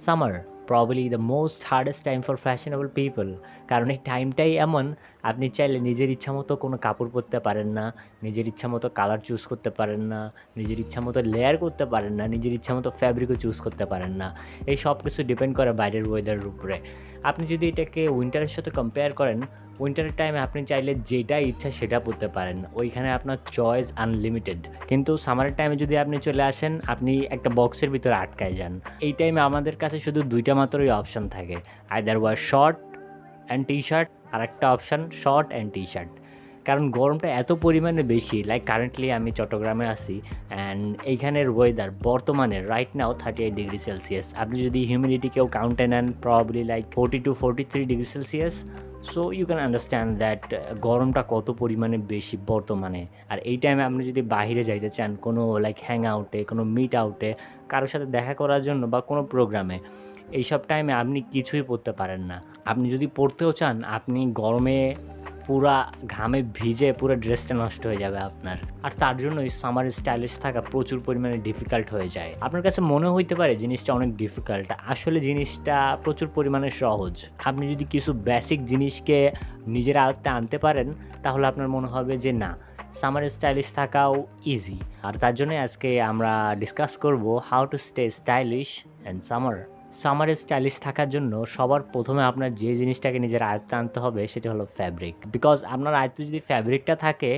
Summer probably the most hardest time for fashionable people. কারণ এই টাইমটাই এমন, আপনি চাইলে নিজের ইচ্ছামতো কোনো কাপড় পরতে পারেন না, নিজের ইচ্ছামতো কালার চুজ করতে পারেন না, নিজের ইচ্ছামতো লেয়ার করতে পারেন না, নিজের ইচ্ছামতো ফ্যাব্রিকও চুজ করতে পারেন না। এই সব কিছু ডিপেন্ড করে বাইরের ওয়েদারের উপরে। আপনি যদি এটাকে উইন্টারের সাথে কম্পেয়ার করেন, উইন্টারের টাইমে আপনি চাইলে যেটা ইচ্ছা সেটা পরতে পারেন। ওইখানে আপনার চয়েস আনলিমিটেড। কিন্তু সামারের টাইমে যদি আপনি চলে আসেন, আপনি একটা বক্সের ভিতরে আটকায় যান। এই টাইমে আমাদের কাছে শুধু ২ টা মাত্রই অপশন থাকে। Either wear short and T-shirt, আরেকটা অপশন শর্ট অ্যান্ড টি-শার্ট। কারণ গরমটা এত পরিমাণে বেশি, লাইক কারেন্টলি আমি চট্টগ্রামে আছি অ্যান্ড এইখানের ওয়েদার বর্তমানে রাইট নাও 38 ডিগ্রি সেলসিয়াস। আপনি যদি হিউমিডিটিকেও কাউন্টে নেন, probably like 40 to 43 degree Celsius. So you can understand that গরমটা কত পরিমাণে বেশি বর্তমানে। আর এই টাইমে আপনি যদি বাহিরে যাইতে চান কোনো লাইক হ্যাং আউটে, কোনো মিট আউটে, কারো সাথে দেখা করার জন্য বা কোনো প্রোগ্রামে, এইসব টাইমে আপনি কিছুই পরতে পারেন না। আপনি যদি পড়তেও চান, আপনি গরমে পুরা ঘামে ভিজে পুরো ড্রেসটা নষ্ট হয়ে যাবে আপনার। আর তার জন্যই সামার স্টাইলিশ থাকা প্রচুর পরিমাণে ডিফিকাল্ট হয়ে যায়। আপনার কাছে মনে হইতে পারে জিনিসটা অনেক ডিফিকাল্ট। আসলে জিনিসটা প্রচুর পরিমাণে সহজ। আপনি যদি কিছু বেসিক জিনিসকে নিজের আয়ত্তে আনতে পারেন, তাহলে আপনার মনে হবে যে না, সামার স্টাইলিশ থাকাও ইজি। আর তার জন্যই আজকে আমরা ডিসকাস করব how to stay stylish in summer. সামারে স্টাইলিশ থাকার জন্য সবার প্রথমে আপনার যে জিনিসটাকে নিজের আয়ত্তে আনতে হবে সেটা হলো ফ্যাব্রিক। বিকজ আপনার আয়ত্তে যদি ফ্যাব্রিকটা থাকে,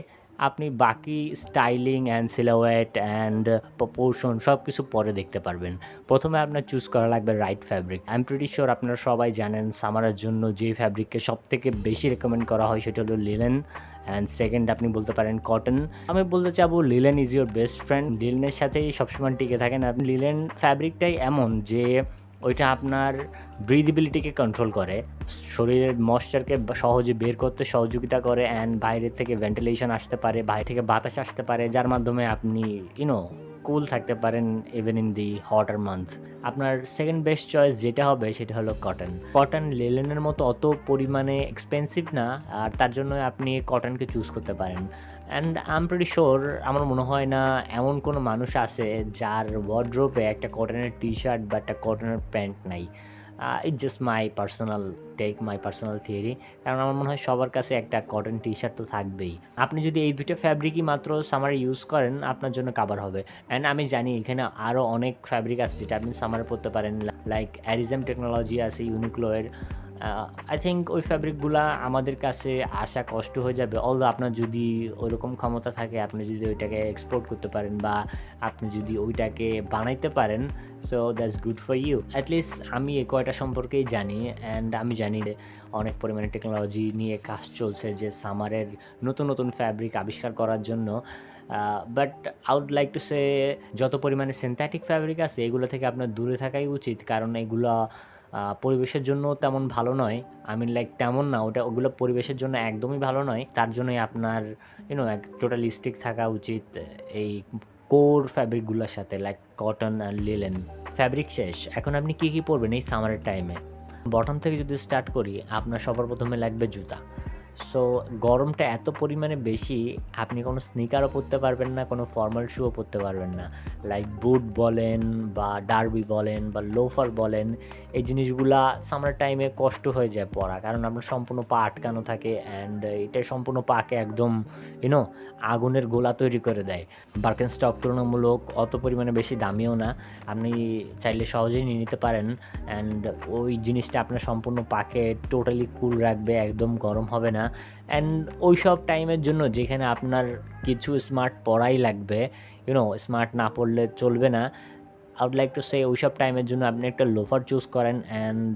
আপনি বাকি স্টাইলিং অ্যান্ড সিলোয়েট অ্যান্ড প্রপোর্শন সব কিছু পরে দেখতে পারবেন। প্রথমে আপনার চুজ করা লাগবে right fabric. I am pretty sure আপনারা সবাই জানেন সামারের জন্য যে ফ্যাব্রিককে সবথেকে বেশি রেকমেন্ড করা হয় সেটা হলো লিনেন, অ্যান্ড সেকেন্ড আপনি বলতে পারেন কটন। আমি বলতে চাবো linen is your best friend. লিনেনের সাথেই সবসময় টিকে থাকেন আপনি। লিনেন ফ্যাব্রিকটাই এমন যে ওইটা আপনার ব্রিথেবিলিটিকে কন্ট্রোল করে, শরীরের ময়েশ্চারকে সহজে বের করতে সহযোগিতা করে অ্যান্ড বাইরে থেকে ভেন্টিলেশন আসতে পারে, বাইরে থেকে বাতাস আসতে পারে, যার মাধ্যমে আপনি কুল থাকতে পারেন ইভেন ইন দি হটার মান্থ। আপনার সেকেন্ড বেস্ট চয়েস যেটা হবে সেটা হলো কটন। কটন লিনেনের মতো অত পরিমাণে এক্সপেন্সিভ না, আর তার জন্য আপনি কটনকে চুজ করতে পারেন। And I am pretty sure, আমার মনে হয় না এমন কোনো মানুষ আছে যার ওয়ারড্রোবে একটা কটনের টি-শার্ট বা একটা কটনের প্যান্ট নাই। It's just my personal take, my personal theory. কারণ আমার মনে হয় সবার কাছে একটা কটন টি-শার্ট তো থাকবেই। আপনি যদি এই ২ টা ফ্যাব্রিকই মাত্র সামারে ইউজ করেন, আপনার জন্য কাভার হবে। অ্যান্ড আমি জানি এখানে আরও অনেক ফ্যাব্রিক আছে যেটা আপনি সামারে পরতে পারেন। লাইক অ্যারিজম টেকনোলজি আছে ইউনিক্লো এর। আই থিংক ওই ফ্যাব্রিকগুলা আমাদের কাছে আসা কষ্ট হয়ে যাবে। অলদো আপনার যদি ওইরকম ক্ষমতা থাকে, আপনি যদি ওইটাকে এক্সপোর্ট করতে পারেন বা আপনি যদি ওইটাকে বানাইতে পারেন, so that's good for you. At least আমি এই কয়টা সম্পর্কেই জানি অ্যান্ড আমি জানি যে অনেক পরিমাণে টেকনোলজি নিয়ে কাজ চলছে যে সামারের নতুন, নতুন ফ্যাব্রিক আবিষ্কার করার জন্য। But I would like to say, যত পরিমাণে সিনথেটিক ফ্যাব্রিক আছে এগুলো থেকে আপনার দূরে থাকাই উচিত। কারণ এগুলা পরিবেশের জন্য তেমন ভালো নয়। আই মিন লাইক তেমন না, ওগুলো পরিবেশের জন্য একদমই ভালো নয়। তার জন্যই আপনার এক টোটালি স্টিক থাকা উচিত এই কোর ফ্যাব্রিকগুলোর সাথে, লাইক কটন আর লিনেন। ফ্যাব্রিক শেষ। এখন আপনি কী, কী পরবেন এই সামারের টাইমে? বটম থেকে যদি স্টার্ট করি, আপনার সবার প্রথমে লাগবে জুতা। সো গরমটা এত পরিমাণে বেশি, আপনি কোনো স্নিকারও পরতে পারবেন না, কোনো ফর্মাল শুও পরতে পারবেন না। লাইক বুট বলেন বা ডার্বি বলেন বা লোফার বলেন, এই জিনিসগুলা সামার টাইমে কষ্ট হয়ে যায় পরা। কারণ আপনার সম্পূর্ণ পা আটকানো থাকে অ্যান্ড এটা সম্পূর্ণ পাকে একদম ইউ নো আগুনের গোলা তৈরি করে দেয়। বার্কেনস্টক তুলনামূলক অত পরিমাণে বেশি দামিও না। আপনি চাইলে সহজেই নিয়ে নিতে পারেন অ্যান্ড ওই জিনিসটা আপনার সম্পূর্ণ পাকে টোটালি কুল রাখবে, একদম গরম হবে না। অ্যান্ড ওইসব টাইমের জন্য যেখানে আপনার কিছু স্মার্ট পড়াই লাগবে, স্মার্ট না পড়লে চলবে না। I would like to say ওইসব টাইমের জন্য আপনি একটা লোফার চুজ করেন অ্যান্ড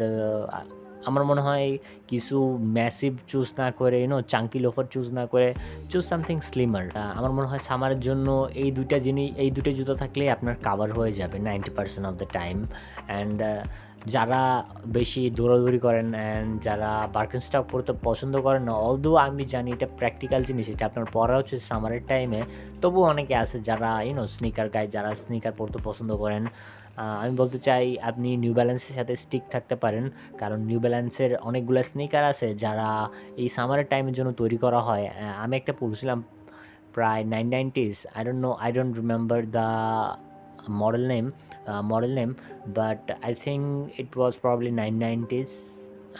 আমার মনে হয় কিছু ম্যাসিভ চুজ না করে, চাঙ্কি লোফার চুজ না করে চুজ সামথিং স্লিমার। আমার মনে হয় সামারের জন্য এই ২ টা জুতা থাকলেই আপনার কাভার হয়ে যাবে 90% অফ দ্য টাইম। অ্যান্ড যারা বেশি দৌড়াদৌড়ি করেন অ্যান্ড যারা বার্কেনস্টক পরতে পছন্দ করেন না, অলদো আমি জানি এটা প্র্যাকটিক্যাল জিনিস, এটা আপনার পরা হচ্ছে সামারের টাইমে। তবুও অনেকে আছে যারা স্নিকার গায়, যারা স্নিকার পরতে পছন্দ করেন। আমি বলতে চাই আপনি নিউ ব্যালেন্সের সাথে স্টিক থাকতে পারেন। কারণ নিউ ব্যালেন্সের অনেকগুলা স্নিকার আছে যারা এই সামারের টাইমের জন্য তৈরি করা হয়। আমি একটা পড়ছিলাম প্রায় 990s, I don't know, I don't remember the model name, but I think it was probably 990s.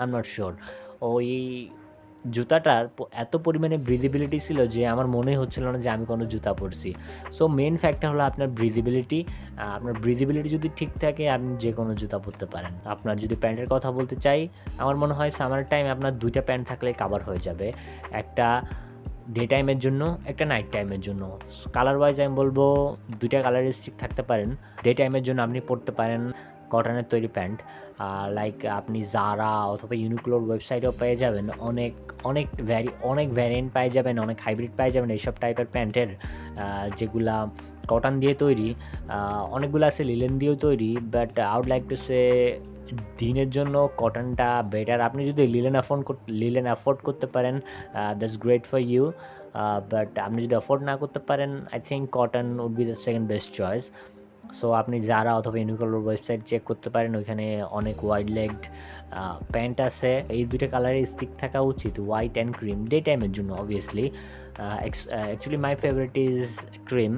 I'm not sure. ওই জুতাটার এত পরিমাণে ব্রিথেবিলিটি ছিল যে আমার মনেই হচ্ছিল না যে আমি কোনো জুতা পরছি। সো মেইন ফ্যাক্টর হলো আপনার ব্রিথেবিলিটি। আপনার ব্রিথেবিলিটি যদি ঠিক থাকে আপনি যে কোনো জুতা পরতে পারেন। আপনার যদি প্যান্টের কথা বলতে চাই, আমার মনে হয় সামার টাইমে আপনার ২ টা প্যান্ট থাকলেই কাভার হয়ে যাবে। একটা ডে টাইমের জন্য, একটা নাইট টাইমের জন্য। কালার ওয়াইজ আমি বলব ২ টা কালারের স্টিক থাকতে পারেন। ডে টাইমের জন্য আপনি পরতে পারেন কটনের তৈরি প্যান্ট। লাইক আপনি জারা অথবা ইউনিক্লোর ওয়েবসাইটেও পেয়ে যাবেন অনেক ভ্যারিয়েন্ট পেয়ে যাবেন, অনেক হাইব্রিড পেয়ে যাবেন এইসব টাইপের প্যান্টের, যেগুলা কটন দিয়ে তৈরি। অনেকগুলো আছে লিলেন দিয়েও তৈরি, but I would like to say দিনের জন্য কটনটা বেটার। আপনি যদি লিলেন অ্যাফোর্ড করতে পারেন, that's great for you. But আপনি যদি অ্যাফোর্ড না করতে পারেন, I think cotton would be the second best choice. So আপনি জারা অথবা ইউনিক্লোর ওয়েবসাইট চেক করতে পারেন, ওইখানে অনেক ওয়াইড লেগড প্যান্ট আছে। এই ২ টা কালারের স্টিক থাকা উচিত, হোয়াইট অ্যান্ড ক্রিম, ডে টাইমের জন্য obviously. Actually my favourite is cream.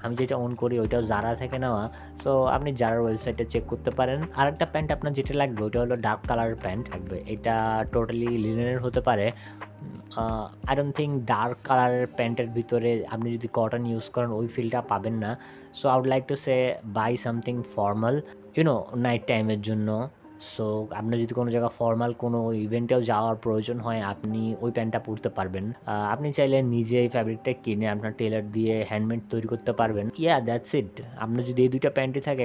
আমি যেটা ওন করি ওইটাও জারা থেকে নেওয়া। সো আপনি জারার ওয়েবসাইটে চেক করতে পারেন। আরেকটা প্যান্ট আপনার যেটা লাগবে ওইটা হলো ডার্ক কালারের প্যান্ট লাগবে। এটা টোটালি লিনেনের হতে পারে। আই ডোন্ট থিঙ্ক ডার্ক কালারের প্যান্টের ভিতরে আপনি যদি কটন ইউজ করেন ওই ফিলটা পাবেন না। So I would like to say buy something formal, night টাইমের জন্য। সো আপনার যদি কোনো জায়গায় ফর্মাল কোনো ইভেন্টেও যাওয়ার প্রয়োজন হয়, আপনি ওই প্যান্টটা পরতে পারবেন। আপনি চাইলে নিজে এই ফ্যাব্রিকটা কিনে আপনার টেলার দিয়ে হ্যান্ডমেড তৈরি করতে পারবেন। That's it. আপনার যদি এই ২ টা প্যান্টই থাকে,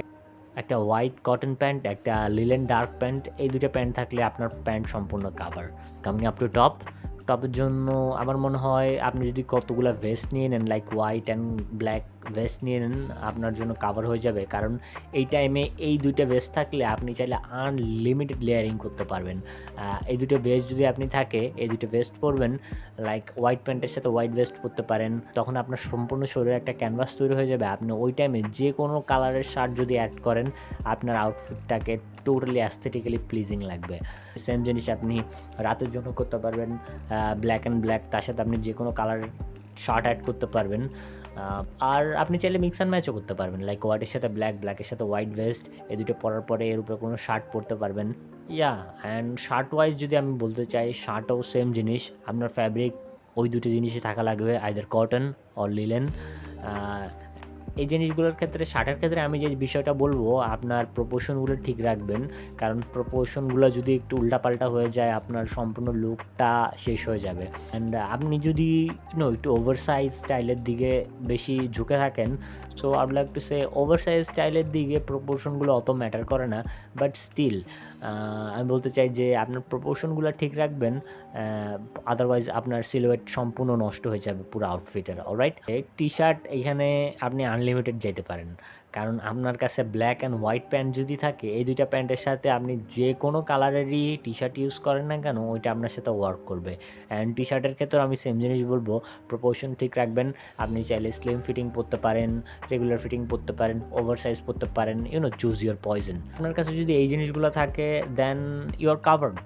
একটা হোয়াইট কটন প্যান্ট, একটা লিলেন ডার্ক প্যান্ট, এই ২ টা প্যান্ট থাকলে আপনার প্যান্ট সম্পূর্ণ কাভার। কামিং আপ টু টপের জন্য আমার মনে হয় আপনি যদি কতগুলো ভেস্ট নিয়ে নেন, like white and black vest নিয়ে নেন, আপনার জন্য কাভার হয়ে যাবে। কারণ এই টাইমে এই ২ টা ভেস্ট থাকলে আপনি চাইলে আনলিমিটেড লেয়ারিং করতে পারবেন। এই ২ টা ভেস্ট যদি আপনি থাকে, এই ২ টা ভেস্ট পরবেন, লাইক হোয়াইট প্যান্টের সাথে হোয়াইট ভেস্ট পরতে পারেন। তখন আপনার সম্পূর্ণ শরীরে একটা ক্যানভাস তৈরি হয়ে যাবে। আপনি ওই টাইমে যে কোনো কালারের শার্ট যদি অ্যাড করেন, আপনার আউটফিটটাকে টোটালি অ্যাস্থেটিক্যালি প্লিজিং লাগবে। সেম জিনিস আপনি রাতের জন্য করতে পারবেন, ব্ল্যাক অ্যান্ড ব্ল্যাক, তার সাথে আপনি যে কোনো কালারের শার্ট অ্যাড করতে পারবেন। আর আপনি চাইলে মিক্স অ্যান্ড ম্যাচও করতে পারবেন, লাইক হোয়াইটের সাথে ব্ল্যাক, ব্ল্যাকের সাথে হোয়াইট ভেস্ট, এই দুটো পরার পরে এর উপরে কোনো শার্ট পরতে পারবেন। অ্যান্ড শার্ট ওয়াইজ যদি আমি বলতে চাই, শার্টও সেম জিনিস। আপনার ফ্যাব্রিক ওই ২ টো জিনিসই থাকা লাগবে, আইদার কটন অর লিলেন। এই জিনিসগুলোর ক্ষেত্রে, শার্টের ক্ষেত্রে আমি যে বিষয়টা বলবো, আপনার প্রপোর্শনগুলো ঠিক রাখবেন। কারণ প্রপোর্শনগুলো যদি একটু উল্টাপাল্টা হয়ে যায়, আপনার সম্পূর্ণ লুকটা শেষ হয়ে যাবে। অ্যান্ড আপনি যদি একটু ওভারসাইজ স্টাইলের দিকে বেশি ঝুঁকে থাকেন, so I would like to say oversize স্টাইলের দিকে প্রপোর্শনগুলো অত ম্যাটার করে না। বাট স্টিল আমি বলতে চাই যে আপনার প্রপোর্শনগুলো ঠিক রাখবেন, আদারওয়াইজ আপনার সিলুয়েট সম্পূর্ণ নষ্ট হয়ে যাবে পুরো আউটফিটের। অলরাইট, টি শার্ট এইখানে আপনি আনলিমিটেড যেতে পারেন। কারণ আপনার কাছে ব্ল্যাক অ্যান্ড হোয়াইট প্যান্ট যদি থাকে, এই ২ টা প্যান্টের সাথে আপনি যে কোনো কালারেরই টি শার্ট ইউজ করেন না কেন, ওইটা আপনার সাথে ওয়ার্ক করবে। অ্যান্ড টি শার্টের ক্ষেত্রেও আমি সেম জিনিস বলবো, প্রপোর্শন ঠিক রাখবেন। আপনি চাইলে স্লিম ফিটিং পরতে পারেন, রেগুলার ফিটিং পরতে পারেন, ওভার সাইজ পরতে পারেন, চুজ ইউর পয়জন। আপনার কাছে যদি এই জিনিসগুলো থাকে, দেন ইউ আর কাভার্ড,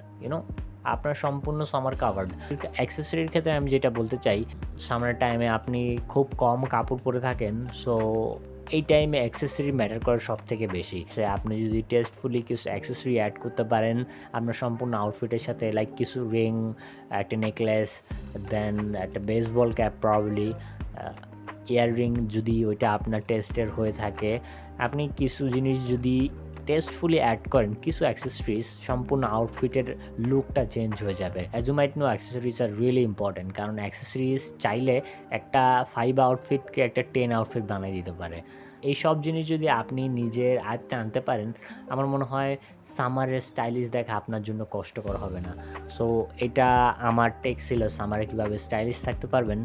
আপনার সম্পূর্ণ সামার কাভার্ড। অ্যাক্সেসরির ক্ষেত্রে আমি যেটা বলতে চাই, সামার টাইমে আপনি খুব কম কাপড় পরে থাকেন, সো এই টাইমে অ্যাক্সেসরি ম্যাটার করে সব থেকে বেশি। সে আপনি যদি টেস্টফুলি কিছু অ্যাক্সেসরি অ্যাড করতে পারেন আপনার সম্পূর্ণ আউটফিটের সাথে, লাইক কিছু রিং, একটা নেকলেস, দেন একটা বেসবল ক্যাপ, প্রবাবলি ইয়াররিং যদি ওইটা আপনার টেস্টের হয়ে থাকে, আপনি কিছু জিনিস যদি টেস্টফুলি অ্যাড করেন, কিছু অ্যাক্সেসরিজ, সম্পূর্ণ আউটফিটের লুকটা চেঞ্জ হয়ে যাবে। As you might know, accessories are really important. কারণ অ্যাক্সেসরিজ চাইলে একটা 5 আউটফিটকে একটা 10 আউটফিট বানিয়ে দিতে পারে। এই সব জিনিস যদি আপনি নিজের আয়ত্তে আনতে পারেন, আমার মনে হয় সামারের স্টাইলিশ দেখা আপনার জন্য কষ্টকর হবে না। সো এটা আমার টেক ছিল, সামারে কীভাবে স্টাইলিশ থাকতে পারবেন।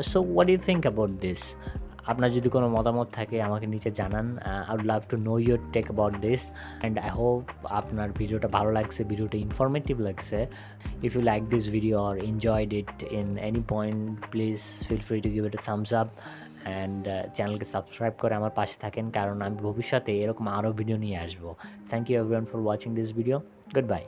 So what you think about this? আপনার যদি কোনো মতামত থাকে আমাকে নিচে জানান। I would love to know your take about this. And I hope আপনার ভিডিওটা ভালো লাগছে, ভিডিওটা ইনফরমেটিভ লাগছে। If you like this video or enjoyed it in any point, please feel free to give it a thumbs up. And চ্যানেলকে subscribe করে আমার পাশে থাকেন, কারণ আমি ভবিষ্যতে এরকম আরও ভিডিও নিয়ে আসবো। Thank you everyone for watching this video. Good by.